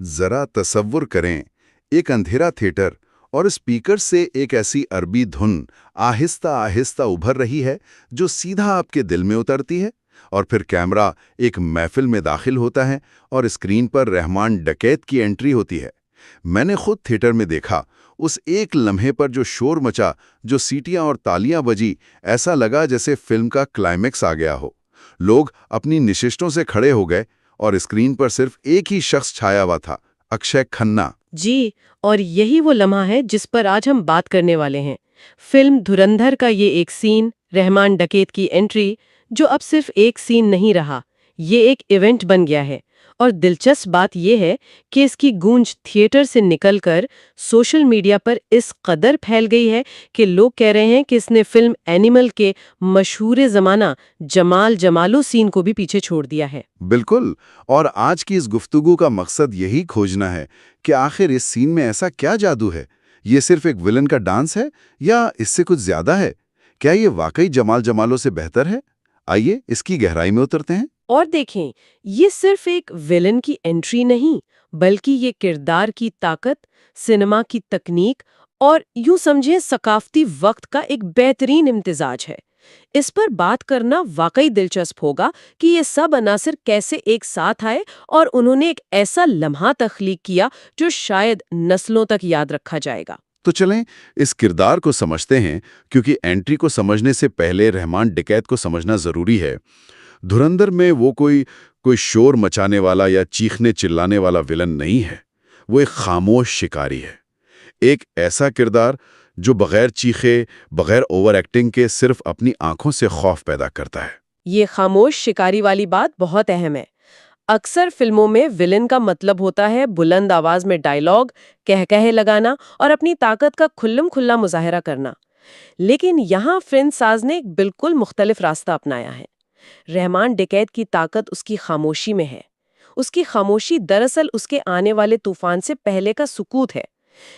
ذرا تصور کریں، ایک اندھیرا تھیٹر اور اسپیکر سے ایک ایسی عربی دھن آہستہ آہستہ ابھر رہی ہے جو سیدھا آپ کے دل میں اترتی ہے، اور پھر کیمرہ ایک محفل میں داخل ہوتا ہے اور اسکرین پر رحمان ڈکیت کی انٹری ہوتی ہے۔ میں نے خود تھیٹر میں دیکھا، اس ایک لمحے پر جو شور مچا، جو سیٹیاں اور تالیاں بجی، ایسا لگا جیسے فلم کا کلائمیکس آ گیا ہو۔ لوگ اپنی نشستوں سے کھڑے ہو گئے اور اسکرین پر صرف ایک ہی شخص چھایا ہوا تھا، اکشے کھنہ۔ جی، اور یہی وہ لمحہ ہے جس پر آج ہم بات کرنے والے ہیں۔ فلم دھرندھر کا یہ ایک سین، رحمان ڈکیت کی انٹری، جو اب صرف ایک سین نہیں رہا، یہ ایک ایونٹ بن گیا ہے۔ اور دلچسپ بات یہ ہے کہ اس کی گونج تھیٹر سے نکل کر سوشل میڈیا پر اس قدر پھیل گئی ہے کہ لوگ کہہ رہے ہیں کہ اس نے فلم اینیمل کے مشہور زمانہ جمال جمالو سین کو بھی پیچھے چھوڑ دیا ہے۔ بالکل، اور آج کی اس گفتگو کا مقصد یہی کھوجنا ہے کہ آخر اس سین میں ایسا کیا جادو ہے؟ یہ صرف ایک ولن کا ڈانس ہے یا اس سے کچھ زیادہ ہے؟ کیا یہ واقعی جمال جمالو سے بہتر ہے؟ آئیے اس کی گہرائی میں اترتے ہیں۔ اور دیکھیں، یہ صرف ایک ویلن کی انٹری نہیں، بلکہ یہ کردار کی طاقت، سنیما کی تکنیک اور یوں سمجھیں ثقافتی وقت کا ایک بہترین امتزاج ہے۔ اس پر بات کرنا واقعی دلچسپ ہوگا کہ یہ سب عناصر کیسے ایک ساتھ آئے اور انہوں نے ایک ایسا لمحہ تخلیق کیا جو شاید نسلوں تک یاد رکھا جائے گا۔ تو چلیں اس کردار کو سمجھتے ہیں، کیونکہ انٹری کو سمجھنے سے پہلے رحمان ڈکیت کو سمجھنا ضروری ہے۔ دھرندھر میں وہ کوئی شور مچانے والا یا چیخنے چلانے والا ولن نہیں ہے، وہ ایک خاموش شکاری ہے، ایک ایسا کردار جو بغیر چیخے، بغیر اوور ایکٹنگ کے صرف اپنی آنکھوں سے خوف پیدا کرتا ہے۔ یہ خاموش شکاری والی بات بہت اہم ہے۔ اکثر فلموں میں ولن کا مطلب ہوتا ہے بلند آواز میں ڈائیلاگ، کہے لگانا اور اپنی طاقت کا کھلم کھلا مظاہرہ کرنا، لیکن یہاں فلم ساز نے ایک بالکل مختلف راستہ اپنایا ہے۔ رحمان ڈکیت کی طاقت اس کی خاموشی میں ہے۔ اس کی خاموشی دراصل اس کے آنے والے طوفان سے پہلے کا سکوت ہے۔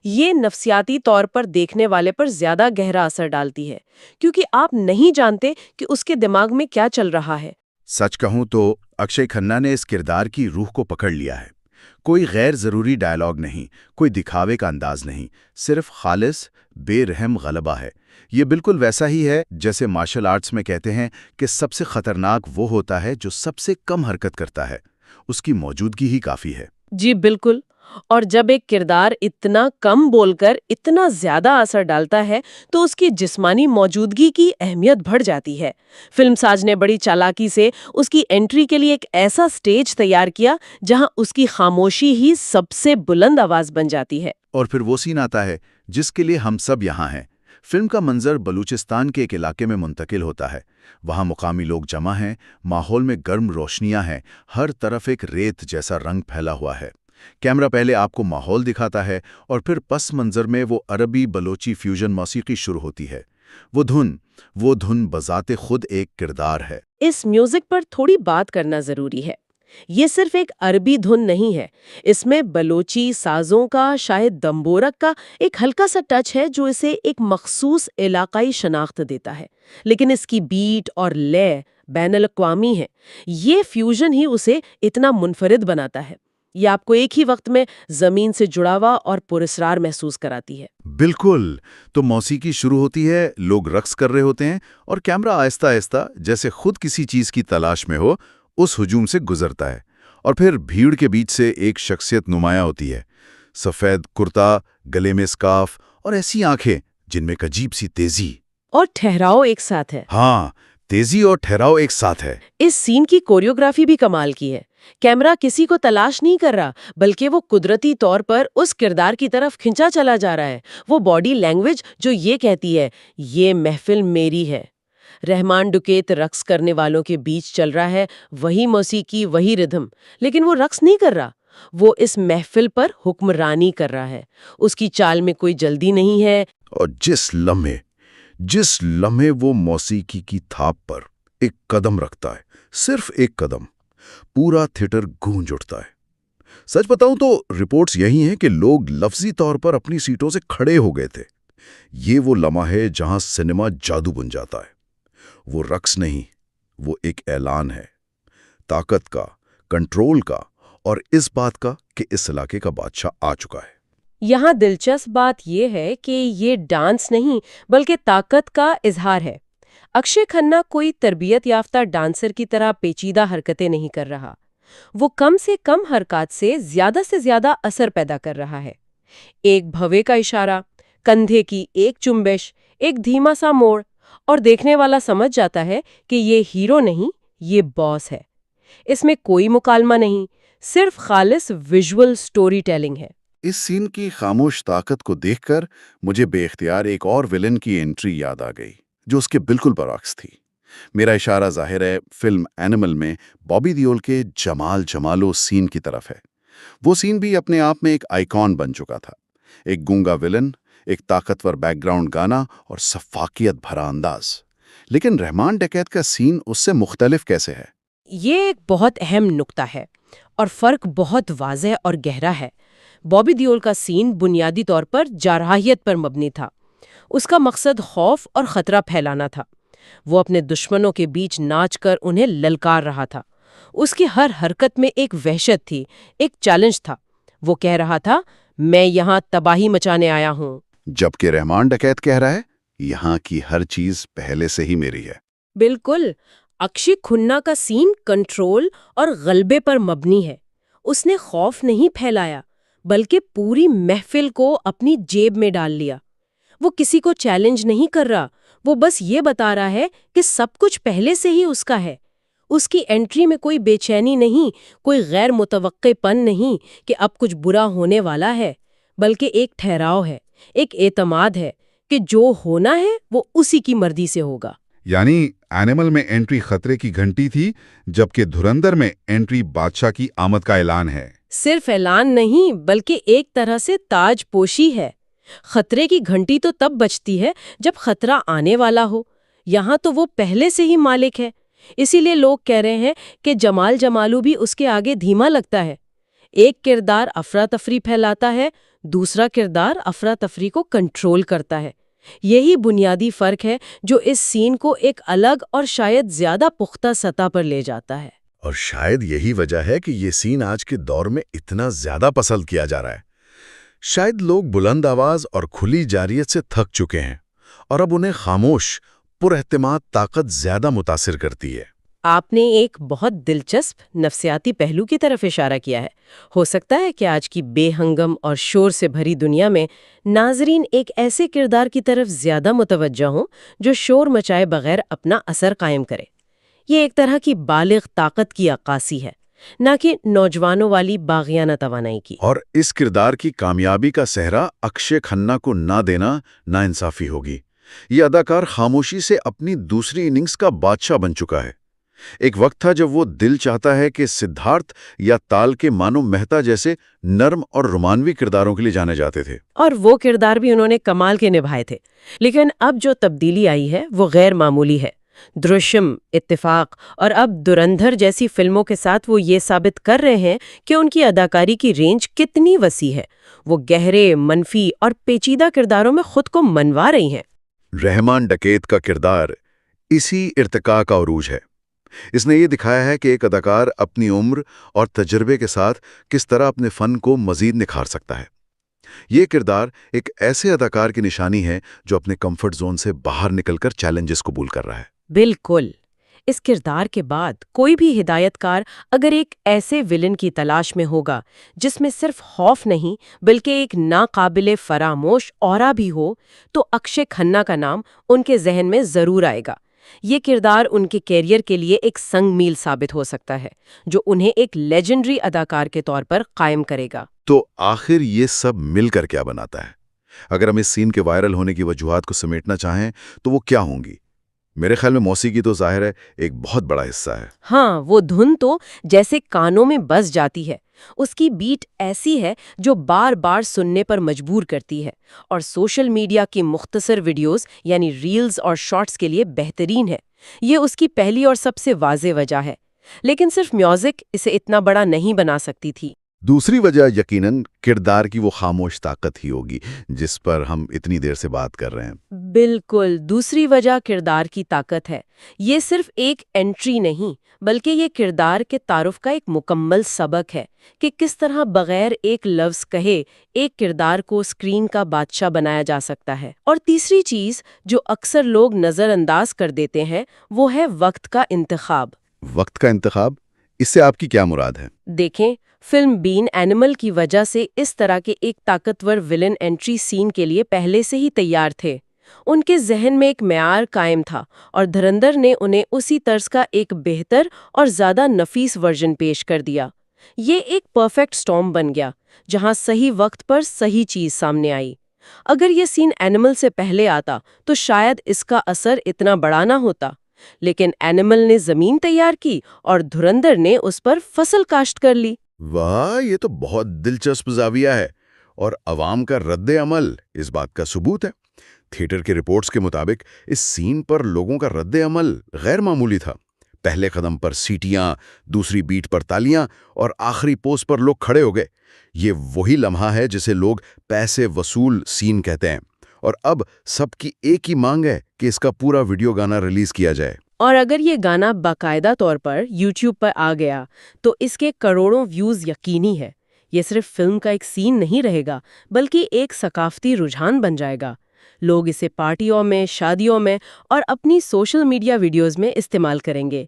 یہ نفسیاتی طور پر دیکھنے والے پر زیادہ گہرا اثر ڈالتی ہے، کیونکہ آپ نہیں جانتے کہ اس کے دماغ میں کیا چل رہا ہے۔ سچ کہوں تو اکشے کھنہ نے اس کردار کی روح کو پکڑ لیا ہے۔ کوئی غیر ضروری ڈائیلاگ نہیں، کوئی دکھاوے کا انداز نہیں، صرف خالص بے رحم غلبہ ہے۔ یہ بالکل ویسا ہی ہے جیسے مارشل آرٹس میں کہتے ہیں کہ سب سے خطرناک وہ ہوتا ہے جو سب سے کم حرکت کرتا ہے، اس کی موجودگی ہی کافی ہے۔ جی بالکل، اور جب ایک کردار اتنا کم بول کر اتنا زیادہ اثر ڈالتا ہے تو اس کی جسمانی موجودگی کی اہمیت بڑھ جاتی ہے۔ فلم ساز نے بڑی چالاکی سے اس کی انٹری کے لیے ایک ایسا سٹیج تیار کیا جہاں اس کی خاموشی ہی سب سے بلند آواز بن جاتی ہے۔ اور پھر وہ سین آتا ہے جس کے لیے ہم سب یہاں ہیں۔ فلم کا منظر بلوچستان کے ایک علاقے میں منتقل ہوتا ہے۔ وہاں مقامی لوگ جمع ہیں، ماحول میں گرم روشنیاں ہیں، ہر طرف ایک ریت جیسا رنگ پھیلا ہوا ہے۔ کیمرہ پہلے آپ کو ماحول دکھاتا ہے اور پھر پس منظر میں وہ عربی بلوچی فیوژن موسیقی شروع ہوتی ہے۔ وہ دھن بذات خود ایک کردار ہے۔ اس میوزک پر تھوڑی بات کرنا ضروری ہے۔ یہ صرف ایک عربی دھن نہیں ہے، اس میں بلوچی سازوں کا، شاید دمبورک کا ایک ہلکا سا ٹچ ہے جو اسے ایک مخصوص علاقائی شناخت دیتا ہے، لیکن اس کی بیٹ اور لے بین الاقوامی ہے۔ یہ فیوژن ہی اسے اتنا منفرد بناتا ہے۔ یہ آپ کو ایک ہی وقت میں زمین سے جڑا ہوا اور پراسرار محسوس کراتی ہے۔ بالکل، تو موسیقی شروع ہوتی ہے، لوگ رقص کر رہے ہوتے ہیں اور کیمرہ آہستہ آہستہ جیسے خود کسی چیز کی تلاش میں ہو اس ہجوم سے گزرتا ہے، اور پھر بھیڑ کے بیچ سے ایک شخصیت نمایاں ہوتی ہے۔ سفید کرتا، گلے میں اسکارف اور ایسی آنکھیں جن میں ایک عجیب سی تیزی اور ٹھہراؤ ایک ساتھ ہے۔ ہاں، تیزی اور ٹھہراؤ ایک ساتھ ہے۔ اس سین کی کوریوگرافی بھی کمال کی ہے۔ کیمرہ کسی کو تلاش نہیں کر رہا، بلکہ وہ قدرتی طور پر اس کردار کی طرف کھنچا چلا جا رہا ہے۔ وہ باڈی لینگویج جو یہ کہتی ہے، یہ محفل میری ہے۔ رحمان ڈکیت رقص کرنے والوں کے بیچ چل رہا ہے، وہی موسیقی، وہی ردھم، لیکن وہ رقص نہیں کر رہا، وہ اس محفل پر حکمرانی کر رہا ہے۔ اس کی چال میں کوئی جلدی نہیں ہے۔ اور جس لمحے وہ موسیقی کی تھاپ پر ایک قدم رکھتا ہے، صرف ایک قدم، پورا تھیٹر گونج اٹھتا ہے۔ سچ بتاؤں تو رپورٹس یہی ہیں کہ لوگ لفظی طور پر اپنی سیٹوں سے کھڑے ہو گئے تھے۔ یہ وہ لمحہ ہے جہاں سنیما جادو بن جاتا ہے۔ وہ رقص نہیں، وہ ایک اعلان ہے، طاقت کا، کنٹرول کا اور اس بات کا کہ اس علاقے کا بادشاہ آ چکا ہے۔ یہاں دلچسپ بات یہ ہے کہ یہ ڈانس نہیں بلکہ طاقت کا اظہار ہے۔ اکشے کھنہ کوئی تربیت یافتہ ڈانسر کی طرح پیچیدہ حرکتیں نہیں کر رہا، وہ کم سے کم حرکات سے زیادہ اثر پیدا کر رہا ہے۔ ایک بھوے کا اشارہ، کندھے کی ایک چنبش، ایک دھیما سا موڑ، اور دیکھنے والا سمجھ جاتا ہے کہ یہ ہیرو نہیں، یہ باس ہے۔ اس میں کوئی مکالمہ نہیں، صرف خالص ویژول سٹوری ٹیلنگ ہے۔ اس سین کی خاموش طاقت کو دیکھ کر مجھے بے اختیار ایک اور ویلن کی انٹری یاد آ گئی جو اس کے بالکل برعکس تھی۔ میرا اشارہ ظاہر ہے فلم اینیمل میں بابی دیول کے جمالو سین کی طرف ہے۔ وہ سین بھی اپنے آپ میں ایک آئیکن بن چکا تھا، ایک گونگا ویلن، ایک طاقتور بیک گراؤنڈ گانا اور سفاکیت بھرا انداز۔ لیکن رحمان ڈکیت کا سین اس سے مختلف کیسے ہے؟ یہ ایک بہت اہم نقطہ ہے اور فرق بہت واضح اور گہرا ہے۔ بابی دیول کا سین بنیادی طور پر جارحیت پر مبنی تھا۔ اس کا مقصد خوف اور خطرہ پھیلانا تھا۔ وہ اپنے دشمنوں کے بیچ ناچ کر انہیں للکار رہا تھا۔ اس کی ہر حرکت میں ایک وحشت تھی، ایک چیلنج تھا۔ وہ کہہ رہا تھا، میں یہاں تباہی مچانے آیا ہوں۔ جبکہ رحمان ڈکیت کہہ رہا ہے، یہاں کی ہر چیز پہلے سے ہی میری ہے۔ بالکل۔ اکشے کھنہ کا سین کنٹرول اور غلبے پر مبنی ہے۔ اس نے خوف نہیں پھیلایا بلکہ پوری محفل کو اپنی جیب میں ڈال لیا۔ وہ کسی کو چیلنج نہیں کر رہا، وہ بس یہ بتا رہا ہے کہ سب کچھ پہلے سے ہی اس کا ہے۔ اس کی انٹری میں کوئی بے چینی نہیں، کوئی غیر متوقع پن نہیں کہ اب کچھ برا ہونے والا ہے، بلکہ ایک ٹھہراؤ ہے، ایک اعتماد ہے کہ جو ہونا ہے وہ اسی کی مرضی سے ہوگا۔ یعنی اینیمل میں انٹری خطرے کی گھنٹی تھی، جبکہ دھرندر میں انٹری بادشاہ کی آمد کا اعلان ہے۔ صرف اعلان نہیں بلکہ ایک طرح سے تاج پوشی ہے۔ خطرے کی گھنٹی تو تب بجتی ہے جب خطرہ آنے والا ہو، یہاں تو وہ پہلے سے ہی مالک ہے۔ اسی لیے لوگ کہہ رہے ہیں کہ جمالو بھی اس کے آگے دھیما لگتا ہے۔ ایک کردار افراتفری پھیلاتا ہے، دوسرا کردار افراتفری کو کنٹرول کرتا ہے۔ یہی بنیادی فرق ہے جو اس سین کو ایک الگ اور شاید زیادہ پختہ سطح پر لے جاتا ہے۔ اور شاید یہی وجہ ہے کہ یہ سین آج کے دور میں اتنا زیادہ پسند کیا جا رہا ہے۔ شاید لوگ بلند آواز اور کھلی جارحیت سے تھک چکے ہیں، اور اب انہیں خاموش، پر اعتماد طاقت زیادہ متاثر کرتی ہے۔ آپ نے ایک بہت دلچسپ نفسیاتی پہلو کی طرف اشارہ کیا ہے۔ ہو سکتا ہے کہ آج کی بے ہنگم اور شور سے بھری دنیا میں ناظرین ایک ایسے کردار کی طرف زیادہ متوجہ ہوں جو شور مچائے بغیر اپنا اثر قائم کرے۔ یہ ایک طرح کی بالغ طاقت کی عکاسی ہے، نہ کہ نوجوانوں والی باغیانہ توانائی کی۔ اور اس کردار کی کامیابی کا سہرا اکشے کھنہ کو نہ دینا ناانصافی ہوگی۔ یہ اداکار خاموشی سے اپنی دوسری اننگز کا بادشاہ بن چکا ہے۔ ایک وقت تھا جب وہ دل چاہتا ہے کہ سدھارتھ یا تال کے مانو مہتا جیسے نرم اور رومانوی کرداروں کے لیے جانے جاتے تھے، اور وہ کردار بھی انہوں نے کمال کے نبھائے تھے۔ لیکن اب جو تبدیلی آئی ہے وہ غیر معمولی ہے۔ درشم، اتفاق اور اب دھرندھر جیسی فلموں کے ساتھ وہ یہ ثابت کر رہے ہیں کہ ان کی اداکاری کی رینج کتنی وسیع ہے۔ وہ گہرے، منفی اور پیچیدہ کرداروں میں خود کو منوا رہی ہیں۔ رحمان ڈکیت کا کردار اسی ارتقاء کا عروج ہے۔ اس نے یہ دکھایا ہے کہ ایک اداکار اپنی عمر اور تجربے کے ساتھ کس طرح اپنے فن کو مزید نکھار سکتا ہے۔ یہ کردار ایک ایسے اداکار کی نشانی ہے جو اپنے کمفرٹ زون سے باہر نکل کر چیلنجز قبول کر رہا ہے۔ بالکل۔ اس کردار کے بعد کوئی بھی ہدایت کار اگر ایک ایسے ویلن کی تلاش میں ہوگا جس میں صرف خوف نہیں بلکہ ایک ناقابل فراموش اورا بھی ہو، تو اکشے کھنہ کا نام ان کے ذہن میں ضرور آئے گا۔ یہ کردار ان کے کیریئر کے لیے ایک سنگ میل ثابت ہو سکتا ہے جو انہیں ایک لیجنڈری اداکار کے طور پر قائم کرے گا۔ تو آخر یہ سب مل کر کیا بناتا ہے؟ اگر ہم اس سین کے وائرل ہونے کی وجوہات کو سمیٹنا چاہیں تو وہ کیا ہوں گی؟ میرے خیال میں موسیقی تو ظاہر ہے ایک بہت بڑا حصہ ہے۔ ہاں، وہ دھن تو جیسے کانوں میں بس جاتی ہے۔ اس کی بیٹ ایسی ہے جو بار بار سننے پر مجبور کرتی ہے، اور سوشل میڈیا کی مختصر ویڈیوز یعنی ریلز اور شارٹس کے لیے بہترین ہے۔ یہ اس کی پہلی اور سب سے واضح وجہ ہے۔ لیکن صرف میوزک اسے اتنا بڑا نہیں بنا سکتی تھی۔ دوسری وجہ یقیناً کردار کی وہ خاموش طاقت ہی ہوگی جس پر ہم اتنی دیر سے بات کر رہے ہیں۔ بالکل، دوسری وجہ کردار کی طاقت ہے۔ یہ صرف ایک انٹری نہیں بلکہ یہ کردار کے تعارف کا ایک مکمل سبق ہے کہ کس طرح بغیر ایک لفظ کہے ایک کردار کو اسکرین کا بادشاہ بنایا جا سکتا ہے۔ اور تیسری چیز جو اکثر لوگ نظر انداز کر دیتے ہیں وہ ہے وقت کا انتخاب۔ وقت کا انتخاب؟ اس سے آپ کی کیا مراد ہے؟ دیکھیں، فلم بین اینیمل کی وجہ سے اس طرح کے ایک طاقتور ویلن انٹری سین کے لیے پہلے سے ہی تیار تھے۔ ان کے ذہن میں ایک معیار قائم تھا اور دھرندر نے انہیں اسی طرز کا ایک بہتر اور زیادہ نفیس ورژن پیش کر دیا۔ یہ ایک پرفیکٹ سٹارم بن گیا جہاں صحیح وقت پر صحیح چیز سامنے آئی۔ اگر یہ سین اینیمل سے پہلے آتا تو شاید اس کا اثر اتنا بڑا نہ ہوتا، لیکن اینیمل نے زمین تیار کی اور دھرندر نے اس پر فصل کاشت کر لی۔ واہ، یہ تو بہت دلچسپ زاویہ ہے، اور عوام کا رد عمل اس بات کا ثبوت ہے۔ تھیٹر کے رپورٹس کے مطابق اس سین پر لوگوں کا رد عمل غیر معمولی تھا۔ پہلے قدم پر سیٹیاں، دوسری بیٹ پر تالیاں، اور آخری پوز پر لوگ کھڑے ہو گئے۔ یہ وہی لمحہ ہے جسے لوگ پیسے وصول سین کہتے ہیں، اور اب سب کی ایک ہی مانگ ہے کہ اس کا پورا ویڈیو گانا ریلیز کیا جائے۔ اور اگر یہ گانا باقاعدہ طور پر یوٹیوب پر آ گیا تو اس کے کروڑوں ویوز یقینی ہے۔ یہ صرف فلم کا ایک سین نہیں رہے گا بلکہ ایک ثقافتی رجحان بن جائے گا۔ لوگ اسے پارٹیوں میں، شادیوں میں اور اپنی سوشل میڈیا ویڈیوز میں استعمال کریں گے۔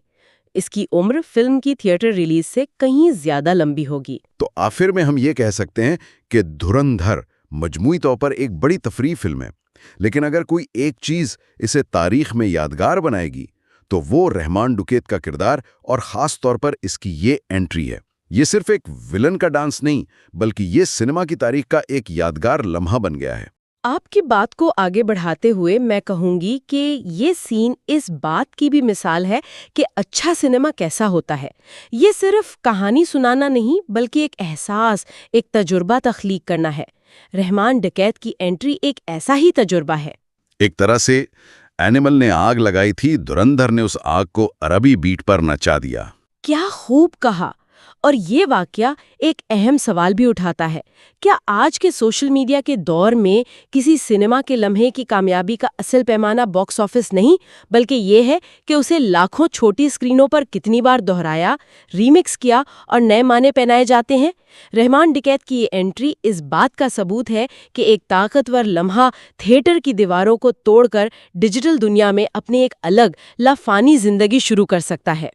اس کی عمر فلم کی تھیٹر ریلیز سے کہیں زیادہ لمبی ہوگی۔ تو آخر میں ہم یہ کہہ سکتے ہیں کہ دھرندھر مجموعی طور پر ایک بڑی تفریح فلم ہے، لیکن اگر کوئی ایک چیز اسے تاریخ میں یادگار بنائے گی تو وہ رحمان ڈکیت کا کردار اور خاص طور پر اس کی یہ انٹری ہے۔ یہ صرف ایک ویلن کا ڈانس نہیں بلکہ یہ سنیما کی تاریخ کا ایک یادگار لمحہ بن گیا ہے۔ آپ کی بات کو آگے بڑھاتے ہوئے میں کہوں گی کہ یہ سین اس بات کی بھی مثال ہے کہ اچھا سنیما کیسا ہوتا ہے۔ یہ صرف کہانی سنانا نہیں بلکہ ایک احساس، ایک تجربہ تخلیق کرنا ہے۔ رحمان ڈکیت کی انٹری ایک ایسا ہی تجربہ ہے۔ ایک طرح سے اینیمل نے آگ لگائی تھی، دھرندھر نے اس آگ کو عربی بیٹ پر نچا دیا۔ کیا خوب کہا! اور یہ واقعہ ایک اہم سوال بھی اٹھاتا ہے۔ کیا آج کے سوشل میڈیا کے دور میں کسی سنیما کے لمحے کی کامیابی کا اصل پیمانہ باکس آفس نہیں بلکہ یہ ہے کہ اسے لاکھوں چھوٹی اسکرینوں پر کتنی بار دہرایا، ریمکس کیا اور نئے معنی پہنائے جاتے ہیں؟ رحمان ڈکیت کی یہ انٹری اس بات کا ثبوت ہے کہ ایک طاقتور لمحہ تھیٹر کی دیواروں کو توڑ کر ڈیجیٹل دنیا میں اپنی ایک الگ لافانی زندگی شروع کر سکتا ہے۔